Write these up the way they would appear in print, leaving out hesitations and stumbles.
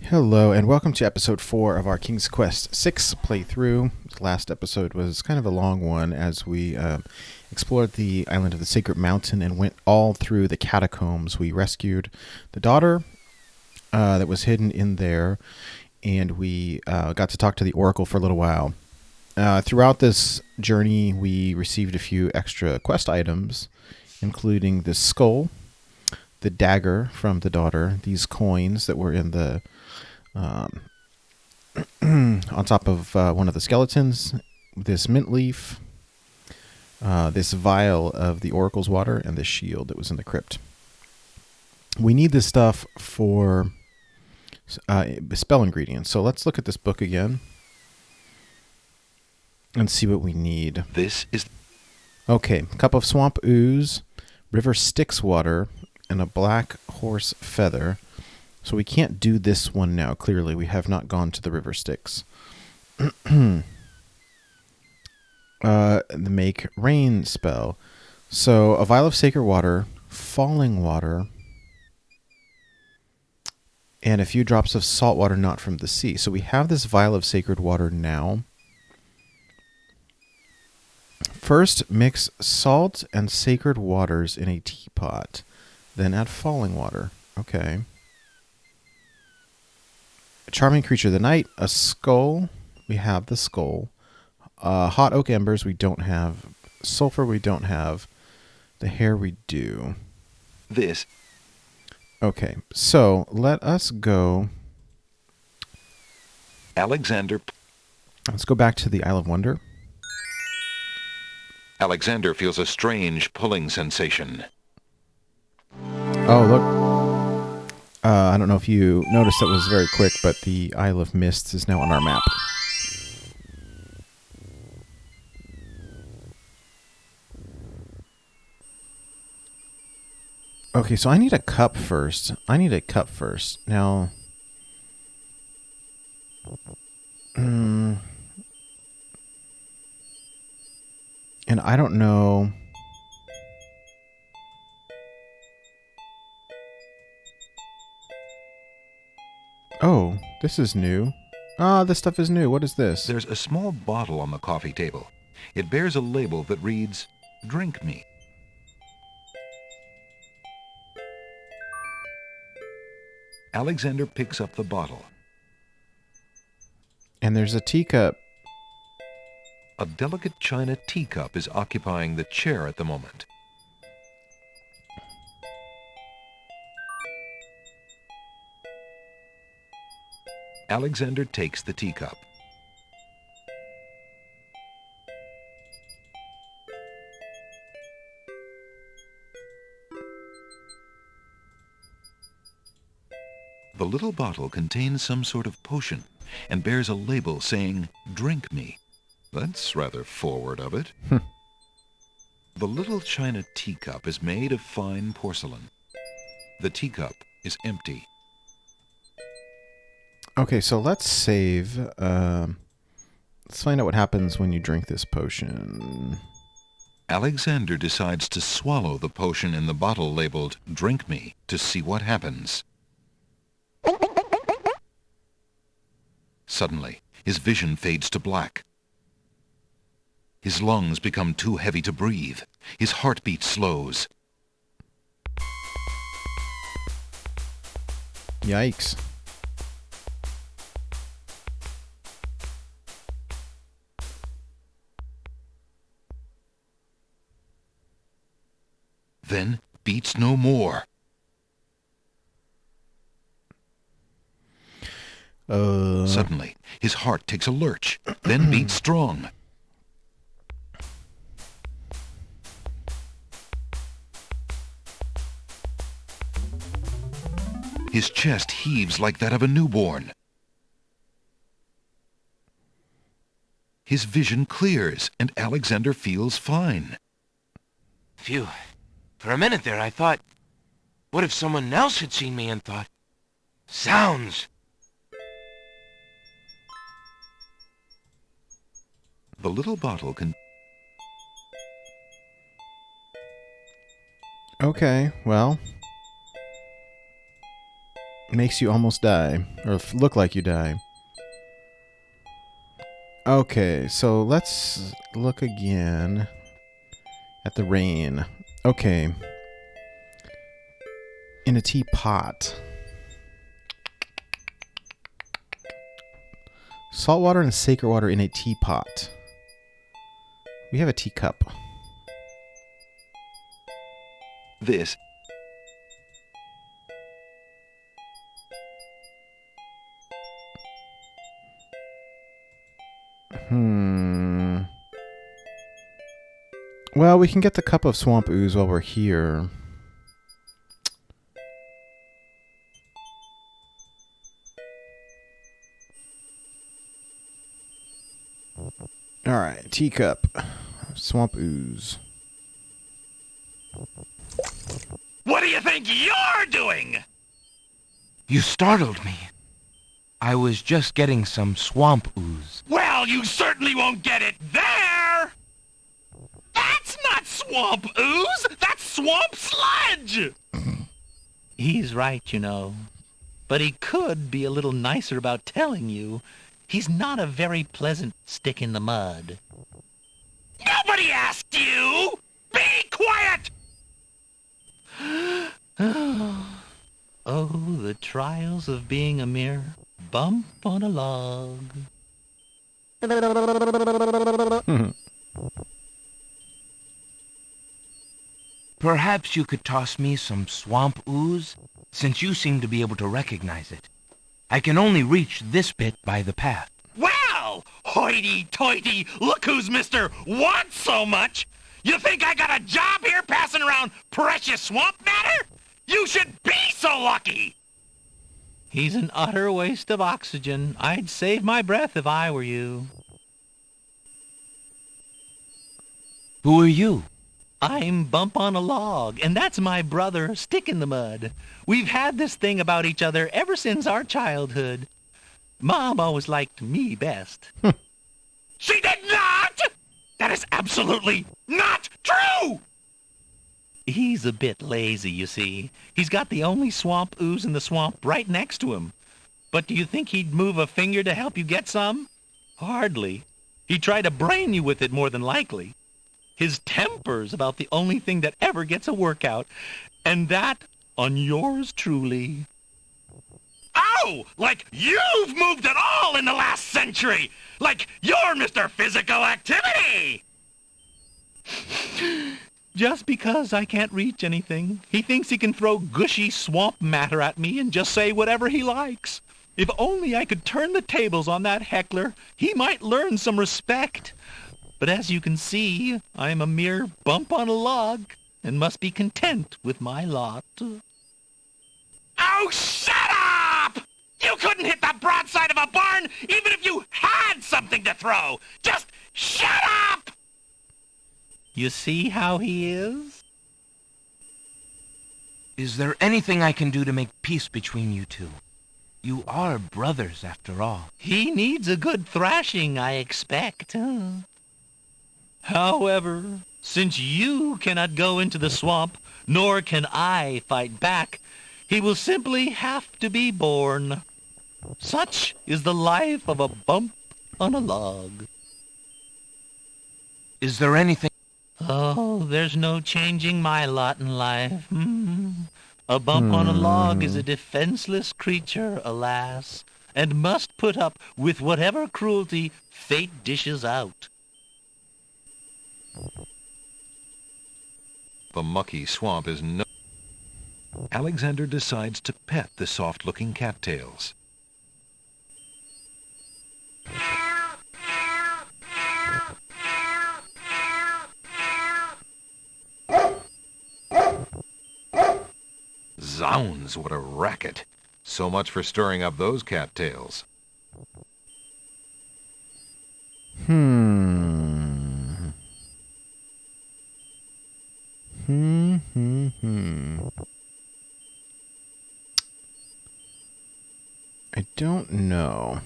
Hello, and welcome to episode 4 of our King's Quest 6 playthrough. The last episode was kind of a long one as we explored the island of the Sacred Mountain and went all through the catacombs. We rescued the daughter that was hidden in there, and we got to talk to the Oracle for a little while. Throughout this journey, we received a few extra quest items, including the skull, the dagger from the daughter, these coins that were in the on top of one of the skeletons, this mint leaf, this vial of the oracle's water, and the shield that was in the crypt. We need this stuff for spell ingredients. So let's look at this book again and see what we need. This is... Okay, cup of swamp ooze, river Styx water, and a black horse feather. So we can't do this one now, clearly. We have not gone to the river Styx. The make rain spell. So a vial of sacred water, falling water, and a few drops of salt water not from the sea. So we have this vial of sacred water now. First, mix salt and sacred waters in a teapot. Then add falling water. Okay. A charming creature of the night. A skull. We have the skull. Hot oak embers we don't have. Sulfur we don't have. The hair we do. This. Okay, so let us go. Alexander. Let's go back to the Isle of Wonder. Alexander feels a strange pulling sensation. Oh, look. I don't know if you noticed that was very quick, but the Isle of Mists is now on our map. Okay, so I need a cup first. Now, and I don't know. Oh, this is new. This stuff is new. What is this? There's a small bottle on the coffee table. It bears a label that reads, "Drink me." Alexander picks up the bottle. And there's a teacup. A delicate china teacup is occupying the chair at the moment. Alexander takes the teacup. The little bottle contains some sort of potion and bears a label saying, "Drink me." That's rather forward of it. The little china teacup is made of fine porcelain. The teacup is empty. Okay, so let's save. Let's find out what happens when you drink this potion. Alexander decides to swallow the potion in the bottle labeled "Drink me" to see what happens. Suddenly, his vision fades to black. His lungs become too heavy to breathe. His heartbeat slows. Yikes. Then beats no more. Suddenly, his heart takes a lurch, then beats strong. His chest heaves like that of a newborn. His vision clears, and Alexander feels fine. Phew. For a minute there, I thought, what if someone else had seen me and thought, "Sounds!" The little bottle can... Okay, well. Makes you almost die, or look like you die. Okay, so let's look again at the rain. Okay. In a teapot. Salt water and sacred water in a teapot. We have a teacup. This Well, we can get the cup of swamp ooze while we're here. Alright, teacup. Swamp ooze. What do you think you're doing? You startled me. I was just getting some swamp ooze. Well, you certainly won't get it there! That's not swamp ooze! That's swamp sludge! He's right, you know. But he could be a little nicer about telling you. He's not a very pleasant stick in the mud. Nobody asked you! Be quiet! Oh, the trials of being a mere bump on a log. Perhaps you could toss me some swamp ooze, since you seem to be able to recognize it. I can only reach this bit by the path. Well, hoity-toity, look who's Mr. Wants so much! You think I got a job here passing around precious swamp matter? You should be so lucky! He's an utter waste of oxygen. I'd save my breath if I were you. Who are you? I'm Bump on a Log, and that's my brother, Stick in the Mud. We've had this thing about each other ever since our childhood. Mom always liked me best. She did not! That is absolutely not true! He's a bit lazy, you see. He's got the only swamp ooze in the swamp right next to him. But do you think he'd move a finger to help you get some? Hardly. He'd try to brain you with it more than likely. His temper's about the only thing that ever gets a workout, and that on yours truly. Oh, like you've moved at all in the last century! Like you're Mr. Physical Activity! Just because I can't reach anything, he thinks he can throw gushy swamp matter at me and just say whatever he likes. If only I could turn the tables on that heckler, he might learn some respect. But as you can see, I am a mere bump on a log and must be content with my lot. Oh, shut up! You couldn't hit the broadside of a barn even if you had something to throw! Just shut up! You see how he is? Is there anything I can do to make peace between you two? You are brothers, after all. He needs a good thrashing, I expect. However, since you cannot go into the swamp, nor can I fight back, he will simply have to be born. Such is the life of a bump on a log. Is there anything... Oh, there's no changing my lot in life. A bump on a log is a defenseless creature, alas, and must put up with whatever cruelty fate dishes out. The mucky swamp is no... Alexander decides to pet the soft-looking cattails. Zounds, what a racket. So much for stirring up those cattails. I don't know.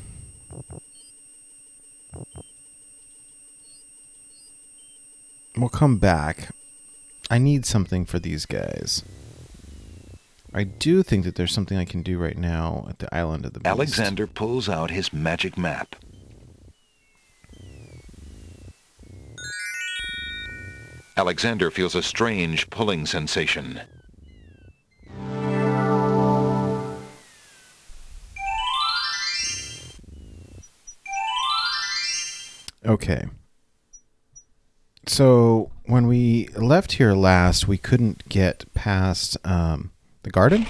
We'll come back. I need something for these guys. I do think that there's something I can do right now at the island of the beast. Alexander pulls out his magic map. Alexander feels a strange pulling sensation. Okay. So when we left here last, we couldn't get past the garden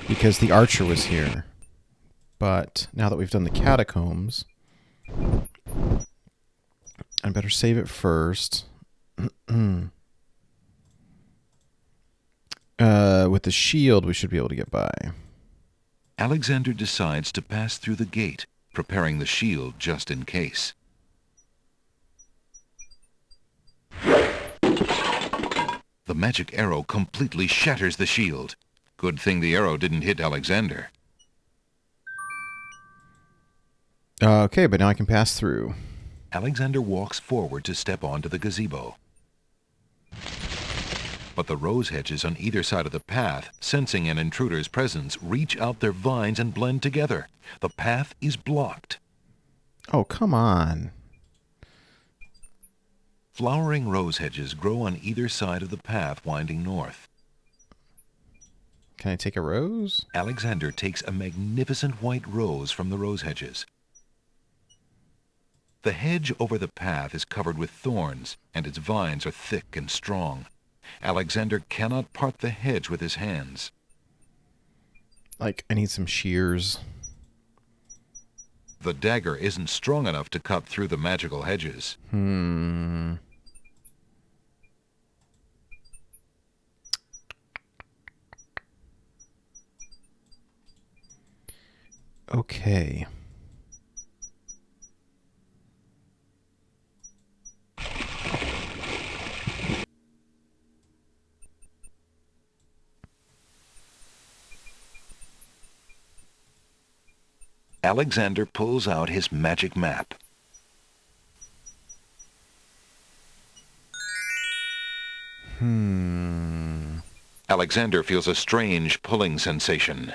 because the archer was here. But now that we've done the catacombs, I better save it first. With the shield, we should be able to get by. Alexander decides to pass through the gate, preparing the shield just in case. The magic arrow completely shatters the shield. Good thing the arrow didn't hit Alexander. Okay, but now I can pass through. Alexander walks forward to step onto the gazebo. But the rose hedges on either side of the path, sensing an intruder's presence, reach out their vines and blend together. The path is blocked. Oh, come on. Flowering rose hedges grow on either side of the path winding north. Can I take a rose? Alexander takes a magnificent white rose from the rose hedges. The hedge over the path is covered with thorns, and its vines are thick and strong. Alexander cannot part the hedge with his hands. Like, I need some shears. The dagger isn't strong enough to cut through the magical hedges. Okay. Alexander pulls out his magic map. Alexander feels a strange pulling sensation.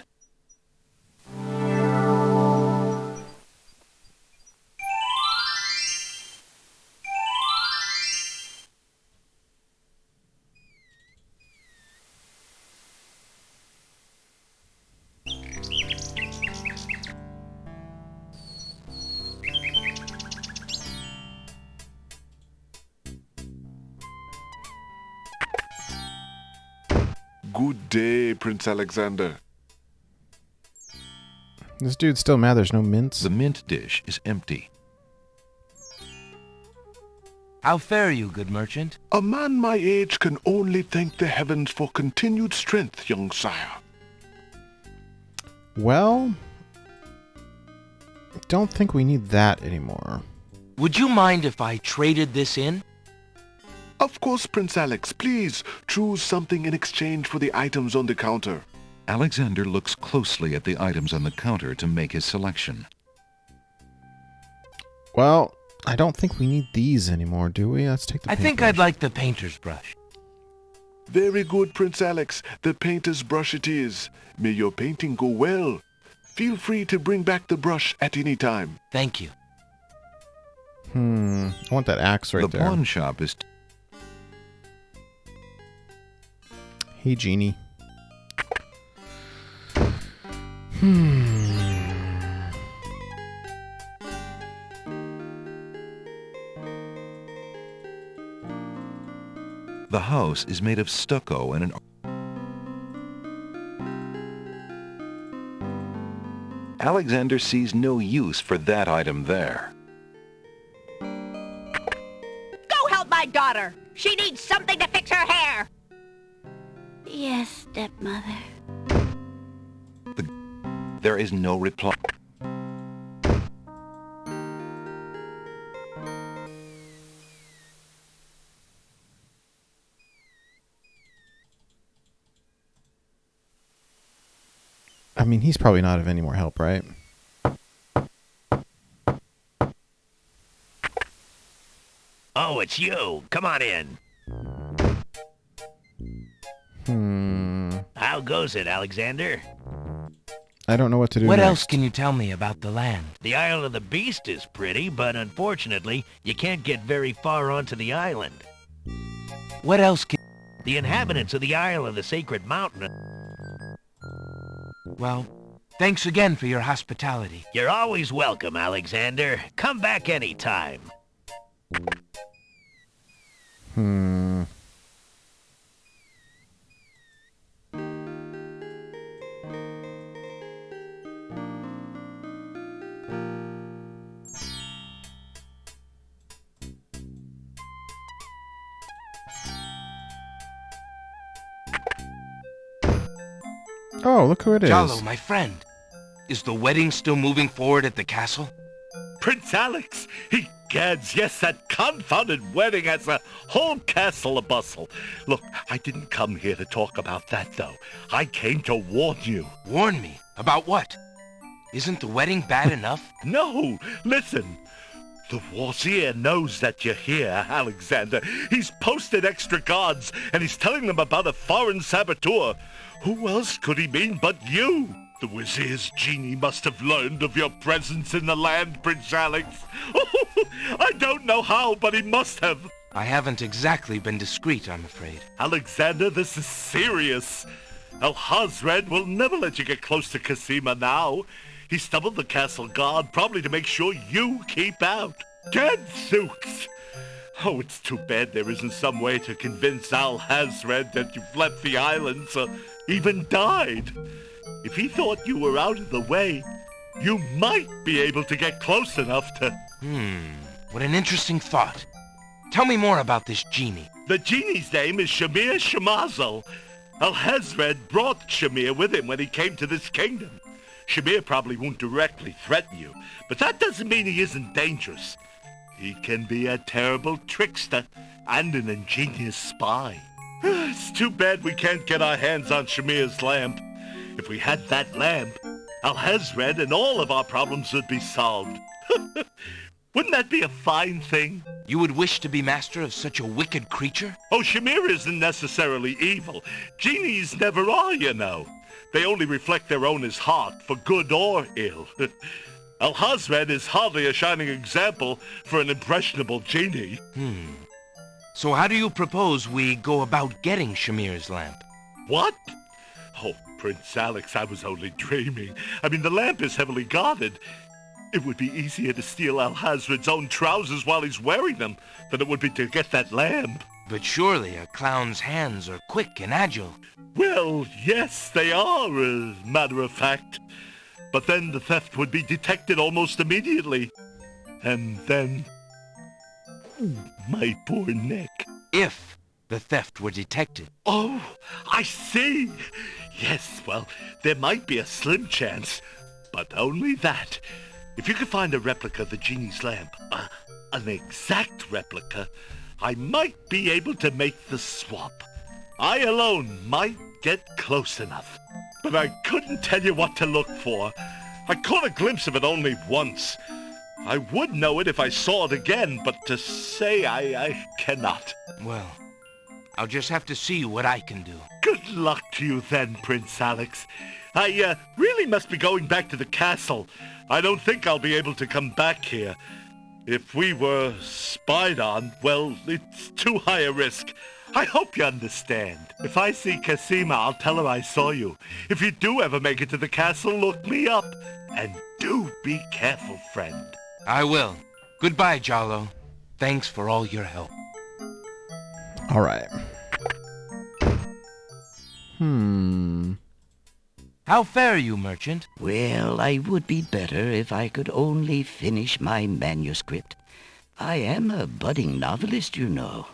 Good day, Prince Alexander. This dude's still mad there's no mints. The mint dish is empty. How fare you, good merchant? A man my age can only thank the heavens for continued strength, young sire. Well, don't think we need that anymore. Would you mind if I traded this in? Of course, Prince Alex. Please choose something in exchange for the items on the counter. Alexander looks closely at the items on the counter to make his selection. Well, I don't think we need these anymore, do we? Let's take the I think paintbrush. I'd like the painter's brush. Very good, Prince Alex. The painter's brush it is. May your painting go well. Feel free to bring back the brush at any time. Thank you. I want that axe right The there. pawn shop is... Hey, Genie. The house is made of stucco and an... Alexander sees no use for that item there. Go help my daughter. She needs something to fix her hair. Yes, stepmother. There is no reply. I mean, he's probably not of any more help, right? Oh, it's you. Come on in. Hmm. How goes it, Alexander? I don't know what to do What next. else can you tell me about the land? The Isle of the Beast is pretty, but unfortunately, you can't get very far onto the island. What else can... The inhabitants of the Isle of the Sacred Mountain... Well, thanks again for your hospitality. You're always welcome, Alexander. Come back anytime. Oh, look who it is. Jalo, my friend. Is the wedding still moving forward at the castle? Prince Alex, egads, yes, that confounded wedding has a whole castle a-bustle. Look, I didn't come here to talk about that, though. I came to warn you. Warn me? About what? Isn't the wedding bad enough? No, listen. The Vizier knows that you're here, Alexander. He's posted extra guards, and he's telling them about a foreign saboteur. Who else could he mean but you? The Vizier's genie must have learned of your presence in the land, Prince Alex. I don't know how, but he must have. I haven't exactly been discreet, I'm afraid. Alexander, this is serious. Alhazred will never let you get close to Cassima now. He stumbled the castle guard, probably to make sure you keep out. Gadzooks! Oh, it's too bad there isn't some way to convince Alhazred that you've left the islands or even died. If he thought you were out of the way, you might be able to get close enough to... What an interesting thought. Tell me more about this genie. The genie's name is Shamir Shamazel. Alhazred brought Shamir with him when he came to this kingdom. Shamir probably won't directly threaten you, but that doesn't mean he isn't dangerous. He can be a terrible trickster and an ingenious spy. It's too bad we can't get our hands on Shamir's lamp. If we had that lamp, Alhazred and all of our problems would be solved. Wouldn't that be a fine thing? You would wish to be master of such a wicked creature? Oh, Shamir isn't necessarily evil. Genies never are, you know. They only reflect their owner's heart, for good or ill. Alhazred is hardly a shining example for an impressionable genie. So how do you propose we go about getting Shamir's lamp? What? Oh, Prince Alex, I was only dreaming. I mean, the lamp is heavily guarded. It would be easier to steal Alhazred's own trousers while he's wearing them than it would be to get that lamp. But surely a clown's hands are quick and agile. Well, yes, they are, as a matter of fact. But then the theft would be detected almost immediately. And then... my poor neck. If the theft were detected. Oh, I see. Yes, well, there might be a slim chance, but only that. If you could find a replica of the genie's lamp, an exact replica, I might be able to make the swap. I alone might get close enough, but I couldn't tell you what to look for. I caught a glimpse of it only once. I would know it if I saw it again, but to say I cannot. Well, I'll just have to see what I can do. Good luck to you then, Prince Alex. I really must be going back to the castle. I don't think I'll be able to come back here. If we were spied on, well, it's too high a risk. I hope you understand. If I see Cassima, I'll tell her I saw you. If you do ever make it to the castle, look me up. And do be careful, friend. I will. Goodbye, Jalo. Thanks for all your help. All right. How fare you, merchant? Well, I would be better if I could only finish my manuscript. I am a budding novelist, you know.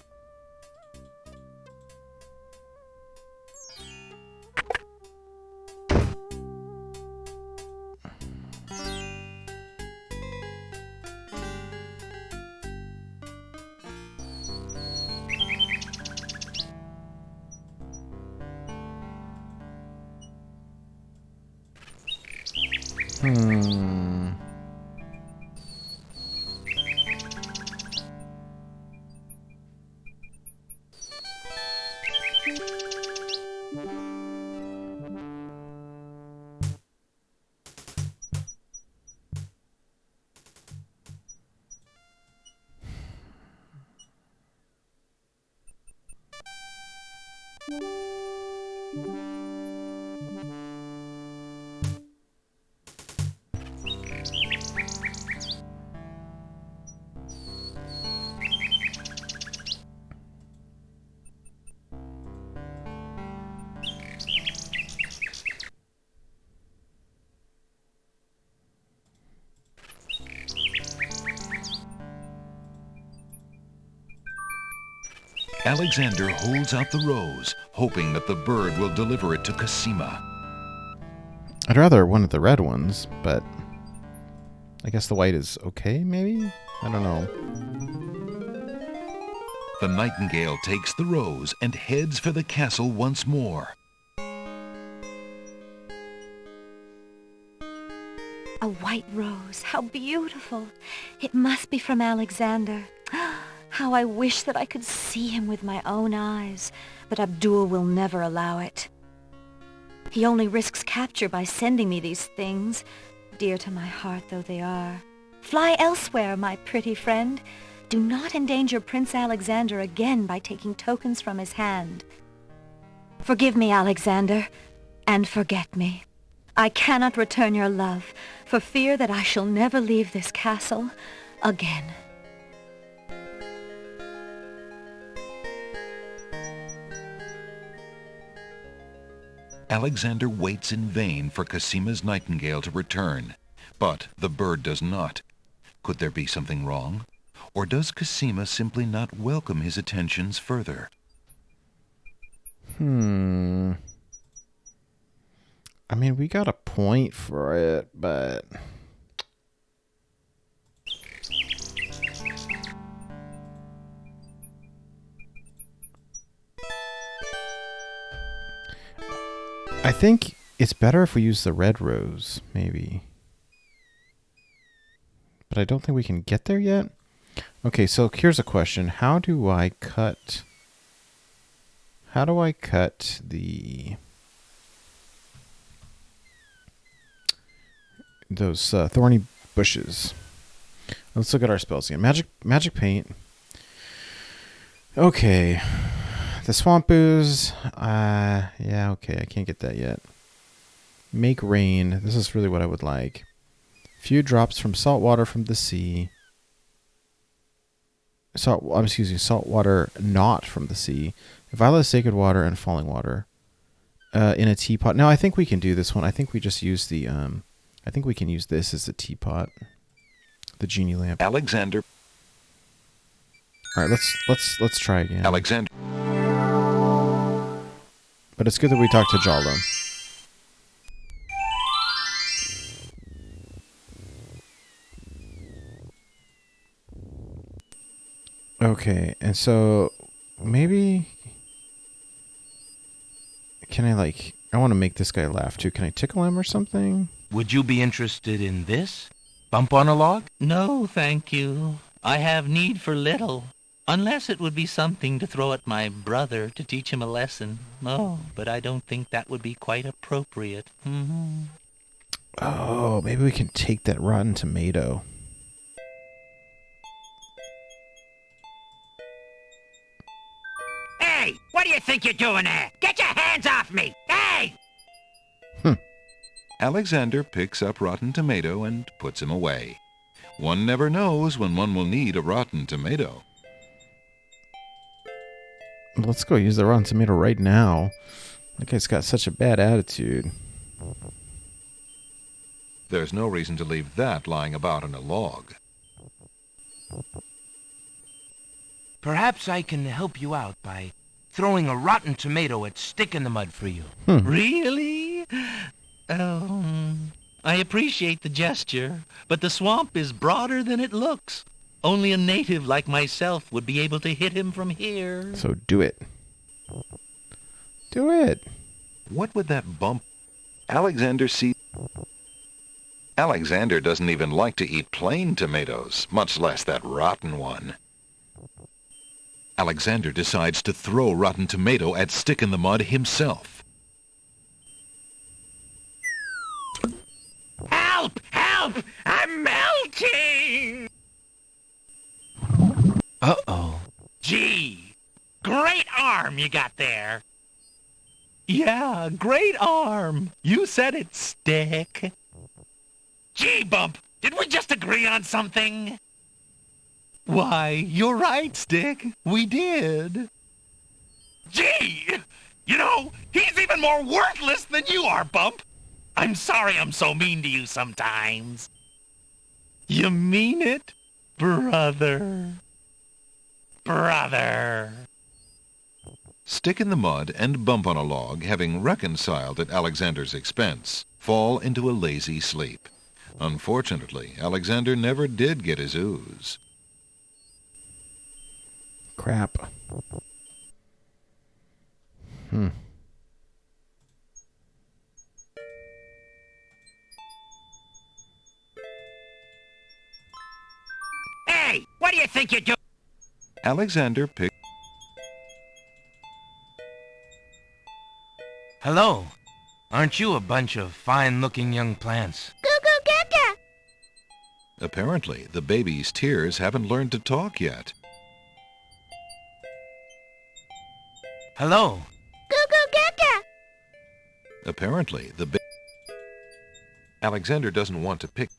Alexander holds out the rose, hoping that the bird will deliver it to Cassima. I'd rather one of the red ones, but I guess the white is okay, maybe? I don't know. The nightingale takes the rose and heads for the castle once more. A white rose. How beautiful. It must be from Alexander. How I wish that I could see him with my own eyes, but Abdul will never allow it. He only risks capture by sending me these things, dear to my heart though they are. Fly elsewhere, my pretty friend. Do not endanger Prince Alexander again by taking tokens from his hand. Forgive me, Alexander, and forget me. I cannot return your love, for fear that I shall never leave this castle again. Alexander waits in vain for Cassima's nightingale to return, but the bird does not. Could there be something wrong? Or does Cassima simply not welcome his attentions further? I mean, we got a point for it, but... I think it's better if we use the red rose, maybe. But I don't think we can get there yet. Okay, so here's a question. How do I cut those thorny bushes? Let's look at our spells again. Magic paint. Okay. The swamp ooze, yeah, okay, I can't get that yet. Make rain, this is really what I would like. Few drops from salt water from the sea. Salt water not from the sea. Violet sacred water and falling water. In a teapot. Now I think we can do this one. I think we just use the, I think we can use this as the teapot. The genie lamp. Alexander. Alright, let's try again. Alexander. But it's good that we talked to Jala. Okay, and so maybe... Can I want to make this guy laugh too. Can I tickle him or something? Would you be interested in this? Bump on a log? No, thank you. I have need for little. Unless it would be something to throw at my brother to teach him a lesson. Oh, but I don't think that would be quite appropriate. Oh, maybe we can take that rotten tomato. Hey, what do you think you're doing there? Get your hands off me! Hey! Alexander picks up rotten tomato and puts him away. One never knows when one will need a rotten tomato. Let's go use the rotten tomato right now. That guy's got such a bad attitude. There's no reason to leave that lying about on a log. Perhaps I can help you out by throwing a rotten tomato at Stick in the Mud for you. Really? I appreciate the gesture, but the swamp is broader than it looks. Only a native like myself would be able to hit him from here. So do it. Do it. What would that bump? Alexander doesn't even like to eat plain tomatoes, much less that rotten one. Alexander decides to throw rotten tomato at Stick in the Mud himself. Help! Help! I'm melting! Uh-oh. Gee, great arm you got there. Yeah, great arm. You said it, Stick. Gee, Bump, did we just agree on something? Why, you're right, Stick. We did. Gee! You know, he's even more worthless than you are, Bump. I'm sorry I'm so mean to you sometimes. You mean it, brother? Brother. Stick in the mud and Bump on a log, having reconciled at Alexander's expense, fall into a lazy sleep. Unfortunately, Alexander never did get his ooze. Crap. Hey, what do you think you're doing? Alexander picked... Hello. Aren't you a bunch of fine-looking young plants? Goo-goo gaga. Apparently, the baby's tears haven't learned to talk yet. Hello. Goo-goo gaga. Apparently, Alexander doesn't want to pick...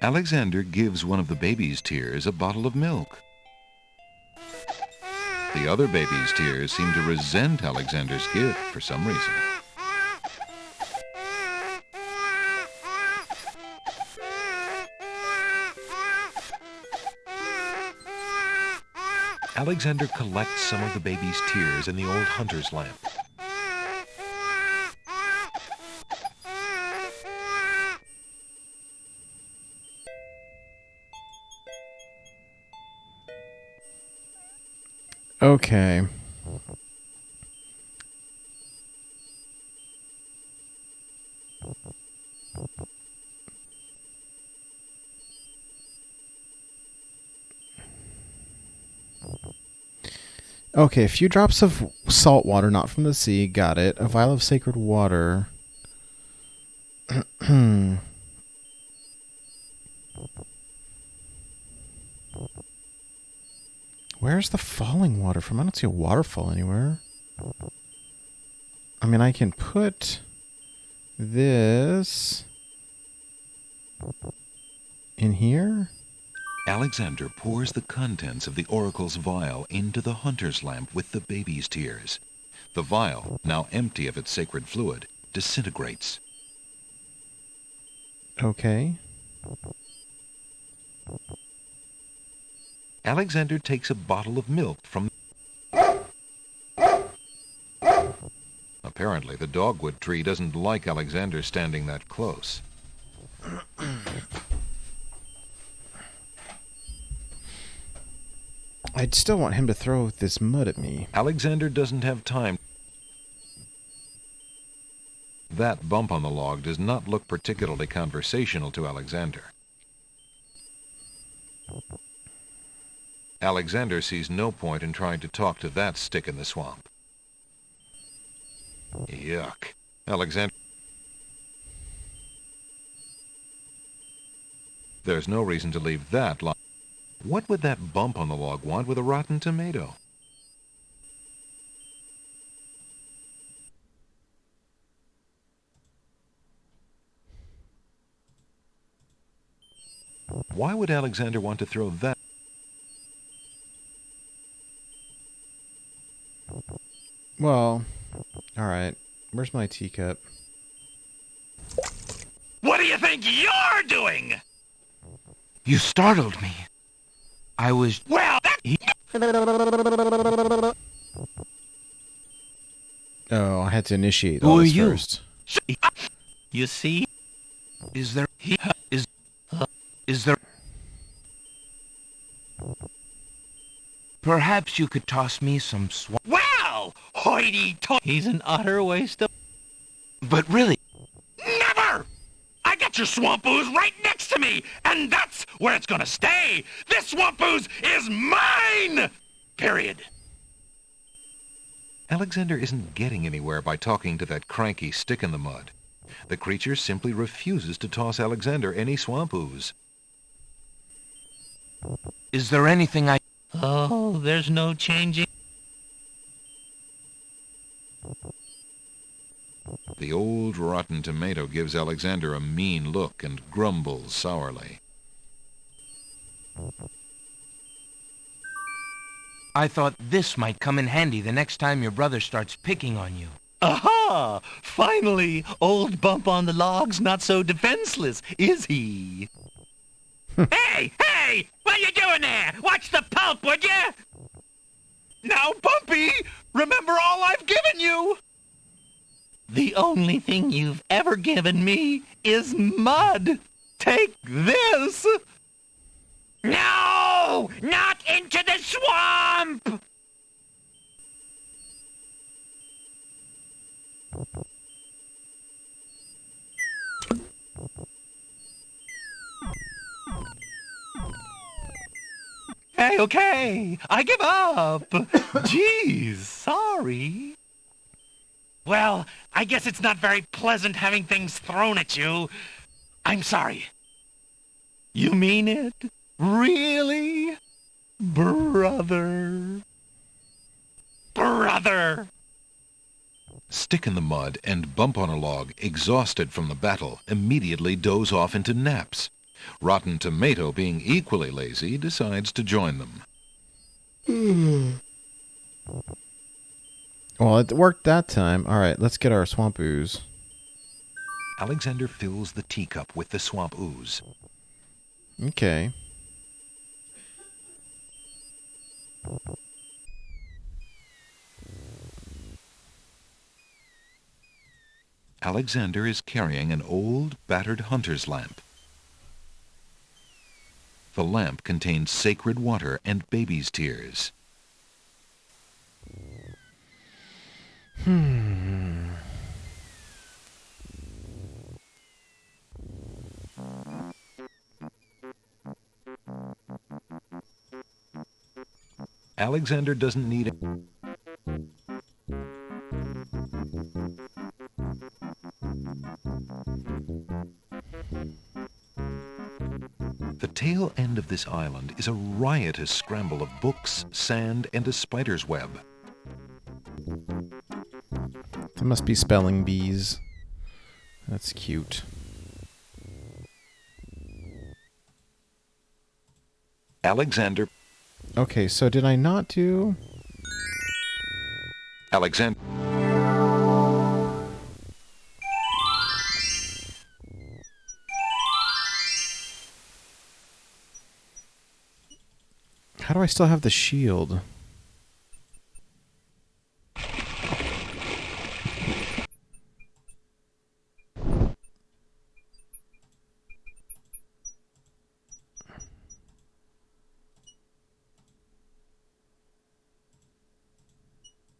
Alexander gives one of the baby's tears a bottle of milk. The other baby's tears seem to resent Alexander's gift for some reason. Alexander collects some of the baby's tears in the old hunter's lamp. Okay. Okay, a few drops of salt water, not from the sea. Got it. A vial of sacred water. Where's the falling water from? I don't see a waterfall anywhere. I mean, I can put this in here. Alexander pours the contents of the oracle's vial into the hunter's lamp with the baby's tears. The vial, now empty of its sacred fluid, disintegrates. Okay. Alexander takes a bottle of milk from... Apparently, the dogwood tree doesn't like Alexander standing that close. I'd still want him to throw this mud at me. Alexander doesn't have time. That bump on the log does not look particularly conversational to Alexander. Alexander sees no point in trying to talk to that stick in the swamp. Yuck. Alexander... There's no reason to leave that lying. What would that bump on the log want with a rotten tomato? Why would Alexander want to throw that? Well, alright. Where's my teacup? What do you think you're doing? You startled me. I was... Well, that... Oh, I had to initiate Who all are this you? first. You see? Is there... Is there... Perhaps you could toss me some swamp... Well, hoity-toity. He's an utter waste of... But really... Never! I got your swamp ooze right next to me, and that's where it's gonna stay. This swamp ooze is mine! Period. Alexander isn't getting anywhere by talking to that cranky stick in the mud. The creature simply refuses to toss Alexander any swamp ooze. Is there anything I... Oh, Well, there's no changing. The old rotten tomato gives Alexander a mean look and grumbles sourly. I thought this might come in handy the next time your brother starts picking on you. Aha! Finally, old Bump on the Log's not so defenseless, is he? Hey! Hey! What you doing there? Watch the pulp, would you? Now, Bumpy, remember all I've given you! The only thing you've ever given me is mud. Take this! No! Not into the swamp! Hey, okay, I give up. Geez, sorry. Well, I guess it's not very pleasant having things thrown at you. I'm sorry. You mean it? Really? Brother? Brother! Stick in the Mud and Bump on a Log, exhausted from the battle, immediately doze off into naps. Rotten Tomato, being equally lazy, decides to join them. Well, it worked that time. All right, let's get our swamp ooze. Alexander fills the teacup with the swamp ooze. Okay. Alexander is carrying an old, battered hunter's lamp. The lamp contains sacred water and baby's tears. Alexander doesn't need it. The tail end of this island is a riotous scramble of books, sand, and a spider's web. There must be spelling bees. That's cute. Alexander. Okay, so did I not do... Alexander. How do I still have the shield?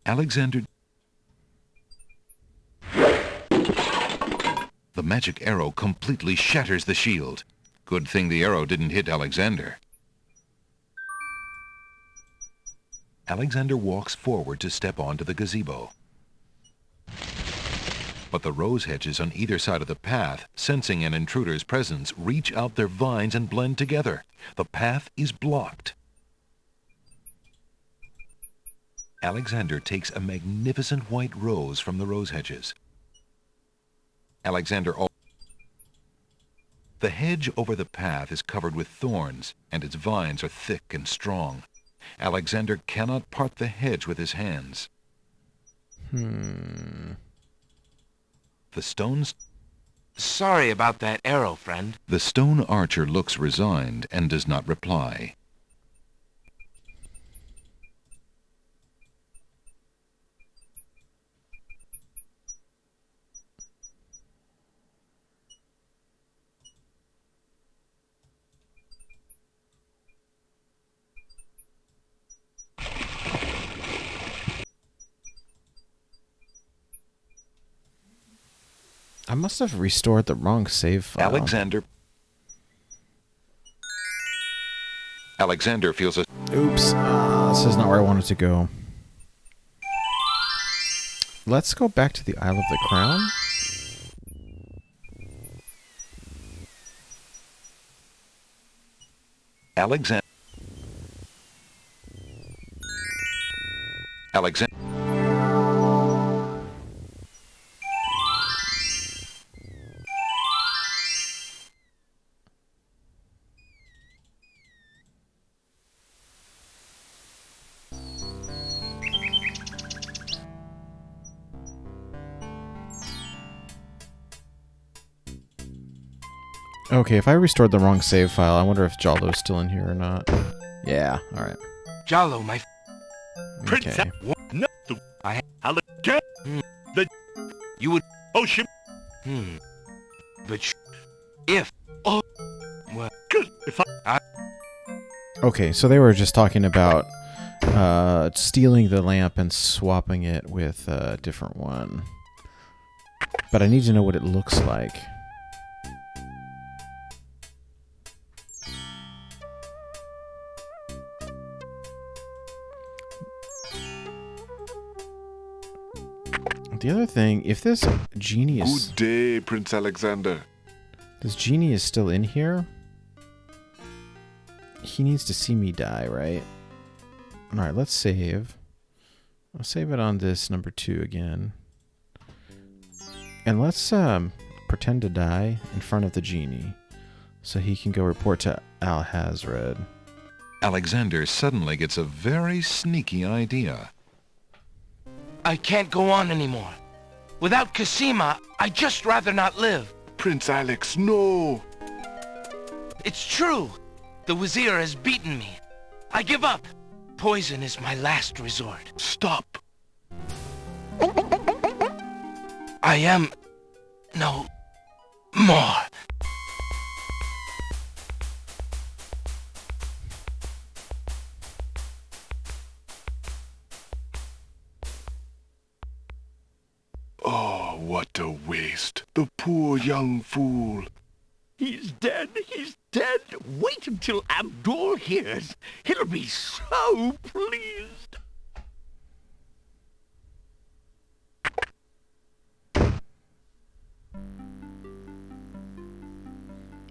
Alexander. The magic arrow completely shatters the shield. Good thing the arrow didn't hit Alexander. Alexander walks forward to step onto the gazebo. But the rose hedges on either side of the path, sensing an intruder's presence, reach out their vines and blend together. The path is blocked. Alexander takes a magnificent white rose from the rose hedges. The hedge over the path is covered with thorns, and its vines are thick and strong. Alexander cannot part the hedge with his hands. The stones... Sorry about that arrow, friend. The stone archer looks resigned and does not reply. I must have restored the wrong save file. Alexander feels a... Oops. This is not where I wanted to go. Let's go back to the Isle of the Crown. Alexander. Okay, if I restored the wrong save file, I wonder if Jalo's still in here or not. Yeah, alright. Jalo, my... Prince Okay. No, I... Alexander. The... You would... Oh, shit. But if... Oh. Well... Good. If I... Okay, so they were just talking about stealing the lamp and swapping it with a different one. But I need to know what it looks like. The other thing, if this genie is... Good day, Prince Alexander. This genie is still in here, he needs to see me die, right? Alright, let's save. I'll save it on this number 2 again. And let's pretend to die in front of the genie, so he can go report to Alhazred. Alexander suddenly gets a very sneaky idea. I can't go on anymore. Without Cassima, I'd just rather not live. Prince Alex, no! It's true. The Vizier has beaten me. I give up. Poison is my last resort. Stop! I am... no... more. Oh, what a waste. The poor young fool. He's dead. He's dead. Wait until Abdul hears. He'll be so pleased.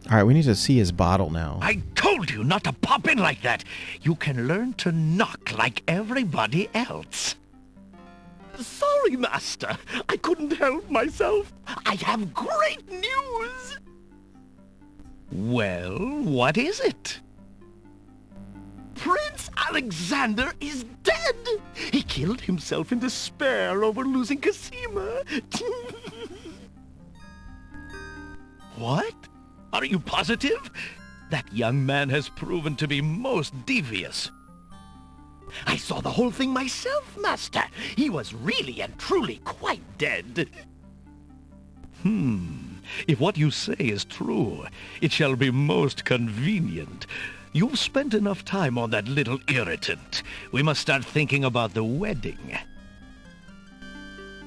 Alright, we need to see his bottle now. I told you not to pop in like that. You can learn to knock like everybody else. Sorry, Master. I couldn't help myself. I have great news. Well, what is it? Prince Alexander is dead. He killed himself in despair over losing Cassima. What? Are you positive? That young man has proven to be most devious. I saw the whole thing myself, Master. He was really and truly quite dead. If what you say is true, it shall be most convenient. You've spent enough time on that little irritant. We must start thinking about the wedding.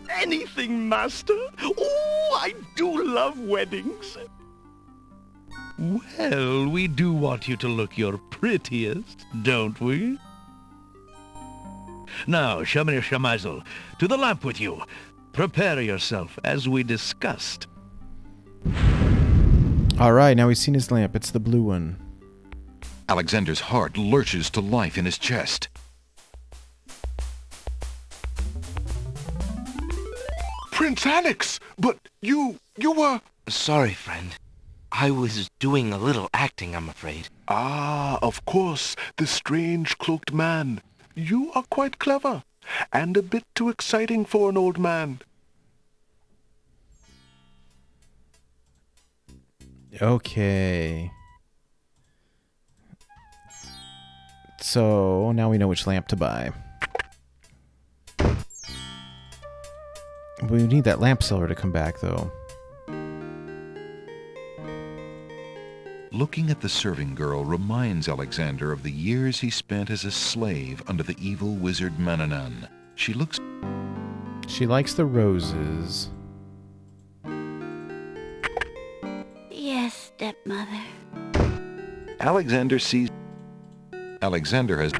Anything, Master. Oh, I do love weddings. Well, we do want you to look your prettiest, don't we? Now, Shamir Shamazel, to the lamp with you. Prepare yourself, as we discussed. Alright, now we've seen his lamp. It's the blue one. Alexander's heart lurches to life in his chest. Prince Alex! But you were... Sorry, friend. I was doing a little acting, I'm afraid. Ah, of course, the strange cloaked man. You are quite clever, and a bit too exciting for an old man. Okay. So, now we know which lamp to buy. We need that lamp seller to come back, though. Looking at the serving girl reminds Alexander of the years he spent as a slave under the evil wizard Mananan. She likes the roses. Yes, stepmother. Alexander sees... Alexander has...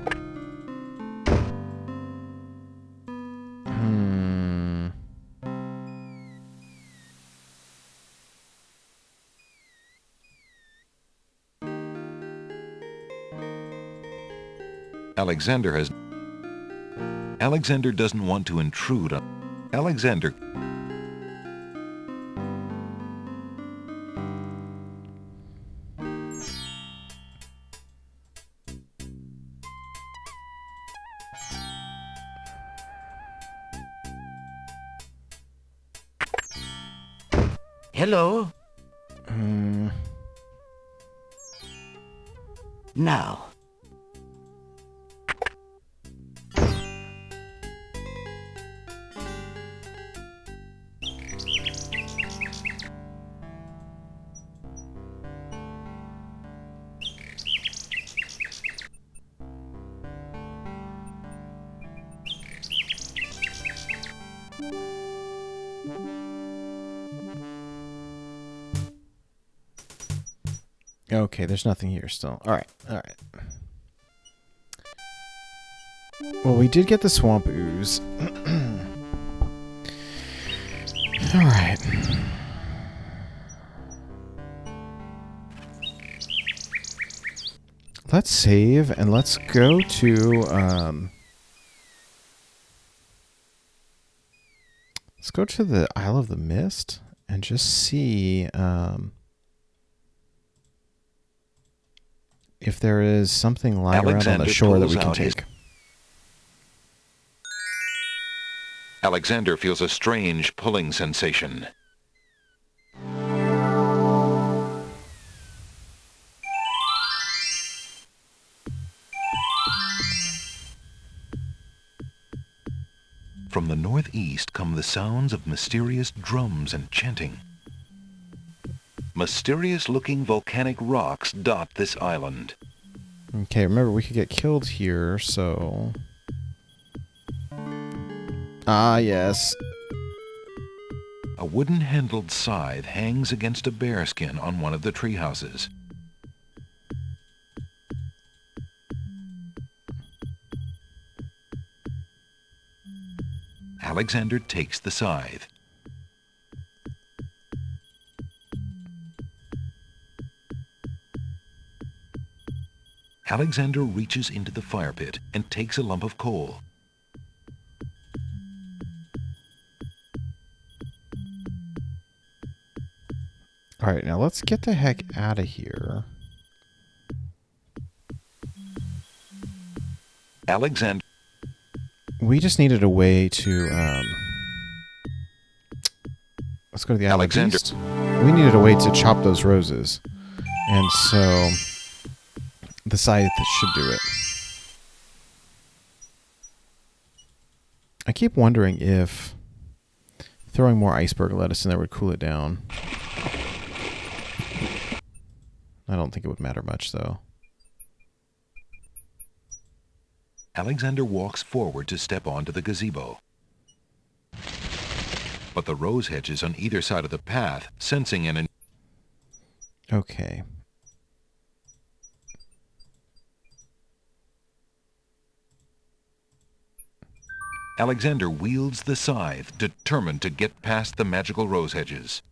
Alexander doesn't want to intrude on... Alexander... Hello? Now. Okay, there's nothing here still. All right. Well, we did get the swamp ooze. All right. Let's save and let's go to let's go to the Isle of the Mist and just see if there is something lying around on the shore that we can take. Alexander feels a strange pulling sensation. From the northeast come the sounds of mysterious drums and chanting. Mysterious-looking volcanic rocks dot this island. Okay, remember, we could get killed here, so... Ah, yes. A wooden-handled scythe hangs against a bearskin on one of the tree houses. Alexander takes the scythe. Alexander reaches into the fire pit and takes a lump of coal. All right, now let's get the heck out of here. Alexander... We just needed a way to, let's go to the Isle of the East. We needed a way to chop those roses. And so... the scythe should do it. I keep wondering if throwing more iceberg lettuce in there would cool it down. I don't think it would matter much, though. Alexander walks forward to step onto the gazebo. But the rose hedges on either side of the path, sensing an... Okay. Alexander wields the scythe, determined to get past the magical rose hedges.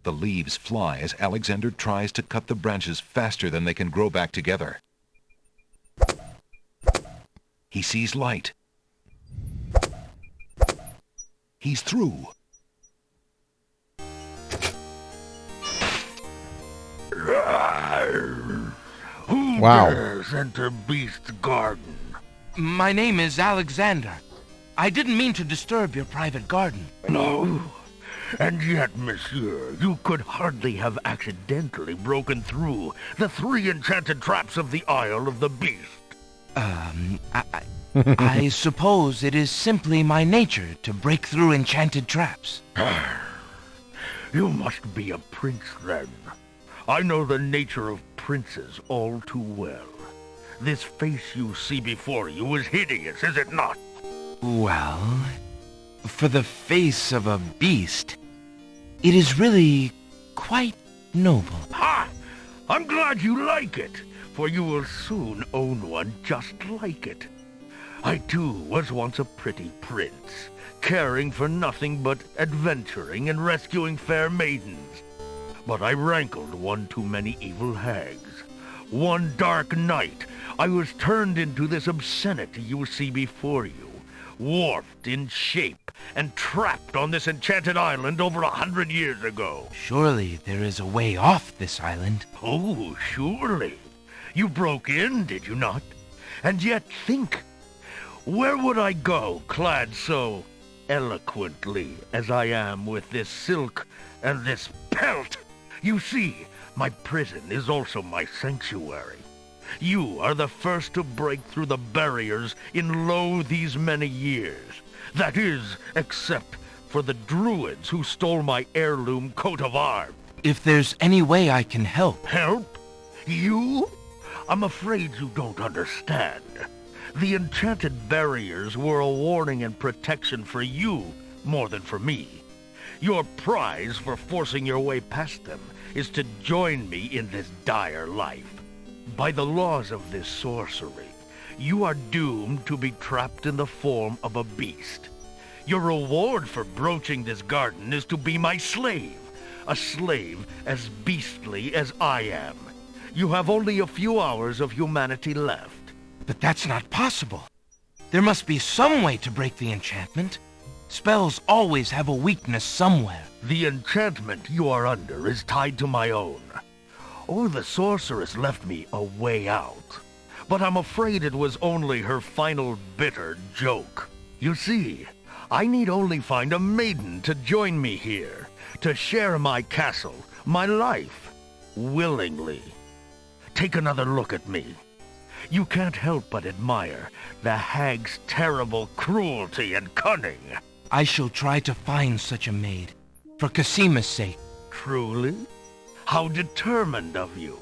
The leaves fly as Alexander tries to cut the branches faster than they can grow back together. He sees light. He's through. Wow. Dares enter Beast's garden? My name is Alexander. I didn't mean to disturb your private garden. No. And yet, monsieur, you could hardly have accidentally broken through the 3 enchanted traps of the Isle of the Beast. I suppose it is simply my nature to break through enchanted traps. You must be a prince, then. I know the nature of princes all too well. This face you see before you is hideous, is it not? Well, for the face of a beast, it is really quite noble. Ha! I'm glad you like it, for you will soon own one just like it. I too was once a pretty prince, caring for nothing but adventuring and rescuing fair maidens. But I rankled one too many evil hags. One dark night, I was turned into this obscenity you see before you, warped in shape and trapped on this enchanted island over 100 years ago. Surely there is a way off this island. Oh, surely. You broke in, did you not? And yet think, where would I go clad so eloquently as I am with this silk and this pelt? You see, my prison is also my sanctuary. You are the first to break through the barriers in lo these many years. That is, except for the druids who stole my heirloom coat of arms. If there's any way I can help. Help? You? I'm afraid you don't understand. The enchanted barriers were a warning and protection for you more than for me. Your prize for forcing your way past them is to join me in this dire life. By the laws of this sorcery, you are doomed to be trapped in the form of a beast. Your reward for broaching this garden is to be my slave, a slave as beastly as I am. You have only a few hours of humanity left. But that's not possible. There must be some way to break the enchantment. Spells always have a weakness somewhere. The enchantment you are under is tied to my own. Oh, the sorceress left me a way out. But I'm afraid it was only her final bitter joke. You see, I need only find a maiden to join me here, to share my castle, my life, willingly. Take another look at me. You can't help but admire the hag's terrible cruelty and cunning. I shall try to find such a maid, for Cassima's sake. Truly? How determined of you.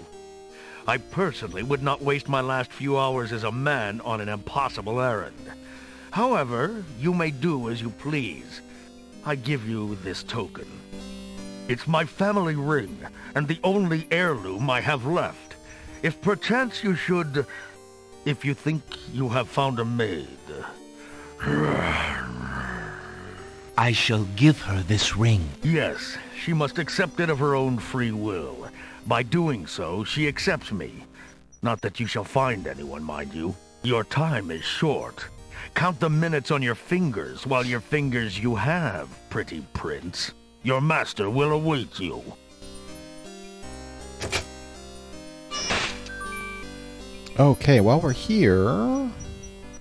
I personally would not waste my last few hours as a man on an impossible errand. However, you may do as you please. I give you this token. It's my family ring, and the only heirloom I have left. If perchance you should... if you think you have found a maid... I shall give her this ring. Yes, she must accept it of her own free will. By doing so, she accepts me. Not that you shall find anyone, mind you. Your time is short. Count the minutes on your fingers while your fingers you have, pretty prince. Your master will await you. Okay, while we're here...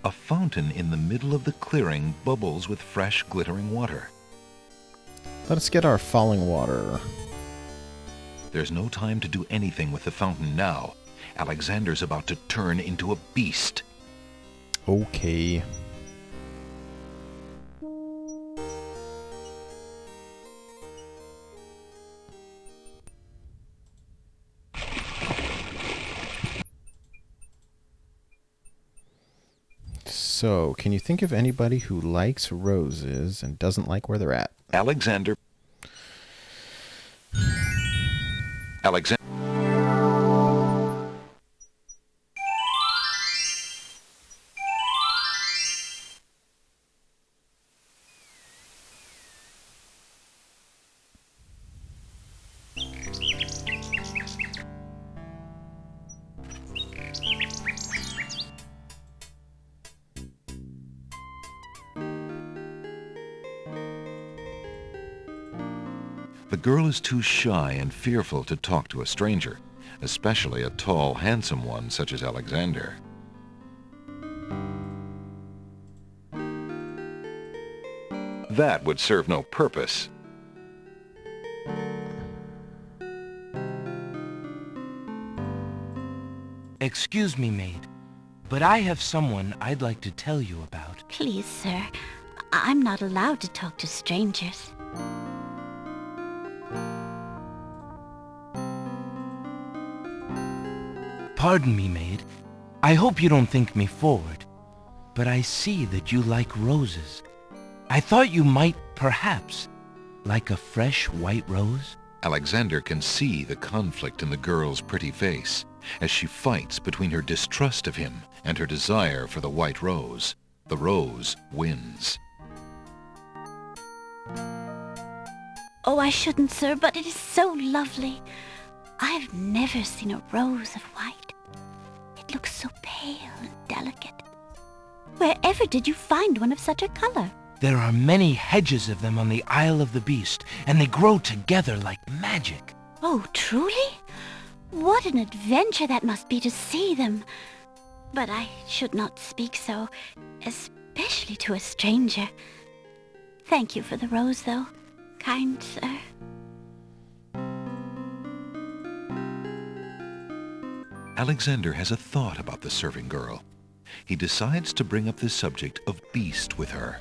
A fountain in the middle of the clearing bubbles with fresh, glittering water. Let us get our falling water. There's no time to do anything with the fountain now. Alexander's about to turn into a beast. Okay. So, can you think of anybody who likes roses and doesn't like where they're at? Alexander. The girl is too shy and fearful to talk to a stranger, especially a tall, handsome one such as Alexander. That would serve no purpose. Excuse me, maid, but I have someone I'd like to tell you about. Please, sir. I'm not allowed to talk to strangers. Pardon me, maid. I hope you don't think me forward, but I see that you like roses. I thought you might, perhaps, like a fresh white rose. Alexander can see the conflict in the girl's pretty face as she fights between her distrust of him and her desire for the white rose. The rose wins. Oh, I shouldn't, sir, but it is so lovely. I've never seen a rose of white. pale and delicate. Wherever did you find one of such a color? There are many hedges of them on the Isle of the Beast, and they grow together like magic. Oh, truly? What an adventure that must be to see them. But I should not speak so, especially to a stranger. Thank you for the rose, though, kind sir. Alexander has a thought about the serving girl. He decides to bring up the subject of beast with her.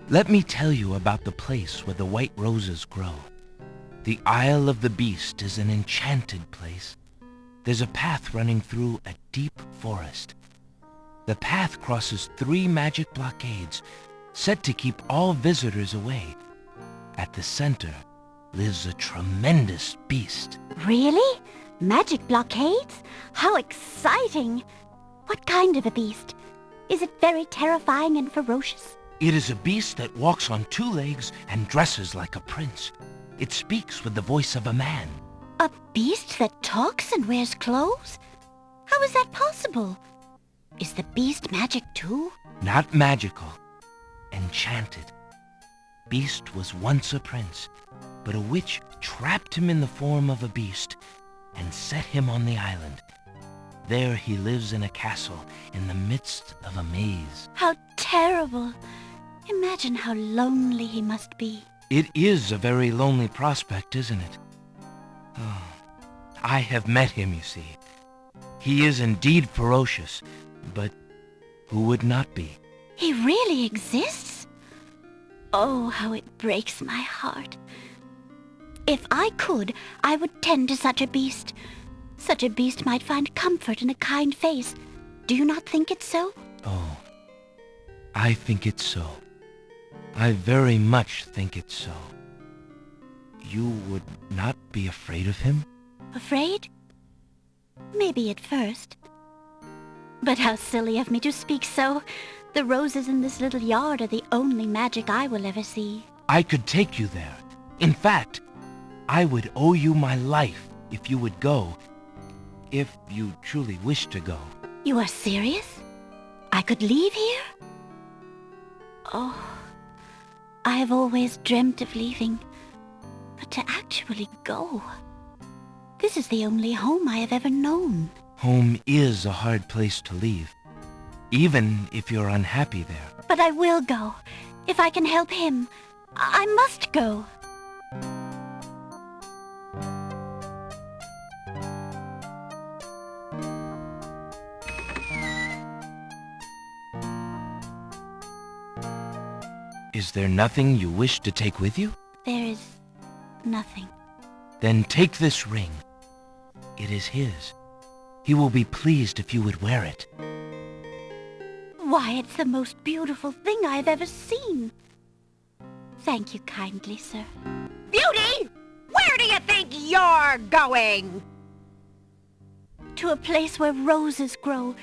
Let me tell you about the place where the white roses grow. The Isle of the Beast is an enchanted place. There's a path running through a deep forest. The path crosses 3 magic blockades, set to keep all visitors away. At the center lives a tremendous beast. Really? Magic blockades? How exciting! What kind of a beast? Is it very terrifying and ferocious? It is a beast that walks on 2 legs and dresses like a prince. It speaks with the voice of a man. A beast that talks and wears clothes? How is that possible? Is the beast magic too? Not magical. Enchanted. Beast was once a prince, but a witch trapped him in the form of a beast and set him on the island. There he lives in a castle in the midst of a maze. How terrible! Imagine how lonely he must be. It is a very lonely prospect, isn't it? Oh, I have met him, you see. He is indeed ferocious, but who would not be? He really exists? Oh, how it breaks my heart. If I could, I would tend to such a beast. Such a beast might find comfort in a kind face. Do you not think it so? Oh, I think it's so. I very much think it's so. You would not be afraid of him? Afraid? Maybe at first. But how silly of me to speak so. The roses in this little yard are the only magic I will ever see. I could take you there. In fact, I would owe you my life if you would go. If you truly wish to go. You are serious? I could leave here? Oh, I have always dreamt of leaving. But to actually go... This is the only home I have ever known. Home is a hard place to leave, even if you're unhappy there. But I will go. If I can help him, I must go. Is there nothing you wish to take with you? There is nothing. Then take this ring. It is his. He will be pleased if you would wear it. Why, it's the most beautiful thing I have ever seen. Thank you kindly, sir. Beauty! Where do you think you're going? To a place where roses grow,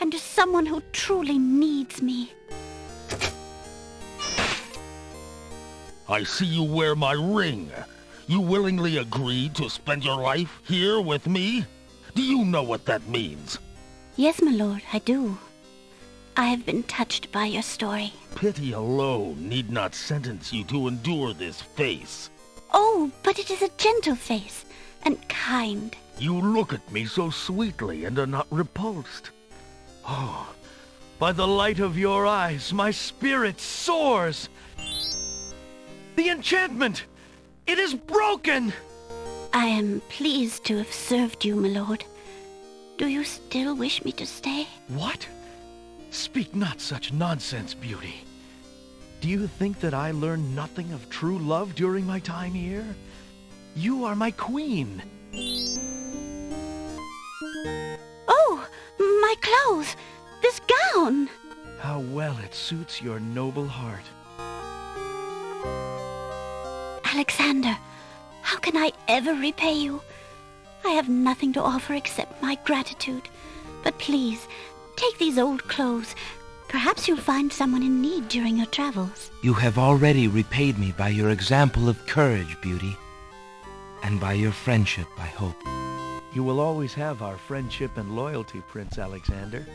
and to someone who truly needs me. I see you wear my ring. You willingly agreed to spend your life here with me? Do you know what that means? Yes, my lord, I do. I have been touched by your story. Pity alone need not sentence you to endure this face. Oh, but it is a gentle face, and kind. You look at me so sweetly and are not repulsed. Oh, by the light of your eyes, my spirit soars. The enchantment! It is broken! I am pleased to have served you, my lord. Do you still wish me to stay? What? Speak not such nonsense, Beauty. Do you think that I learned nothing of true love during my time here? You are my queen. Oh, my clothes! This gown! How well it suits your noble heart. Alexander, how can I ever repay you? I have nothing to offer except my gratitude. But please, take these old clothes. Perhaps you'll find someone in need during your travels. You have already repaid me by your example of courage, Beauty, and by your friendship, I hope. You will always have our friendship and loyalty, Prince Alexander.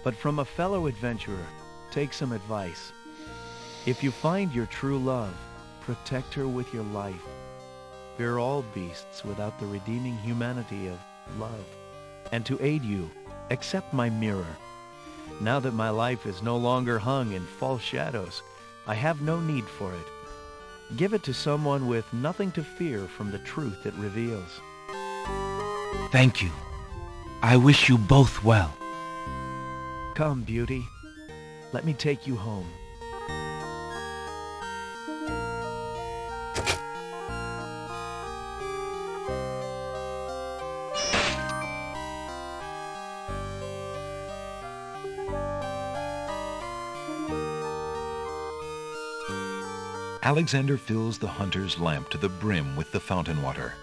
But from a fellow adventurer, take some advice. If you find your true love, protect her with your life. Fear all beasts without the redeeming humanity of love. And to aid you, accept my mirror. Now that my life is no longer hung in false shadows, I have no need for it. Give it to someone with nothing to fear from the truth it reveals. Thank you. I wish you both well. Come, beauty. Let me take you home. Alexander fills the hunter's lamp to the brim with the fountain water.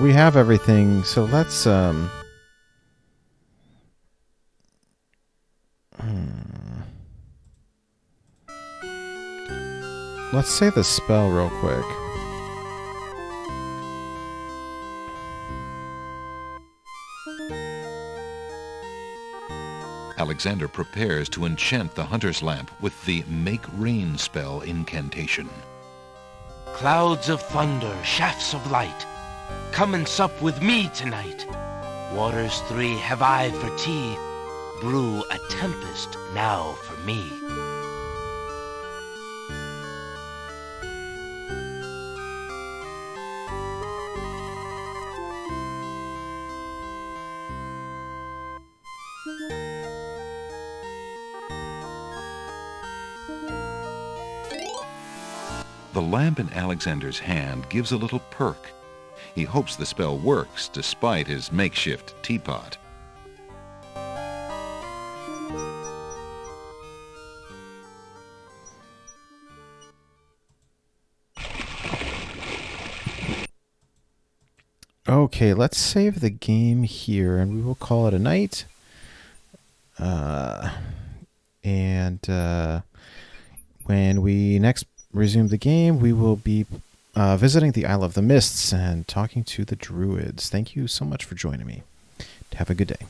We have everything, so let's let's say the spell real quick. Alexander prepares to enchant the hunter's lamp with the Make Rain spell incantation. Clouds of thunder, shafts of light, come and sup with me tonight. Waters 3 have I for tea. Brew a tempest now for me. The lamp in Alexander's hand gives a little perk. He hopes the spell works despite his makeshift teapot. Okay, let's save the game here, and we will call it a night. When we next resume the game, we will be visiting the Isle of the Mists and talking to the Druids. Thank you so much for joining me. Have a good day.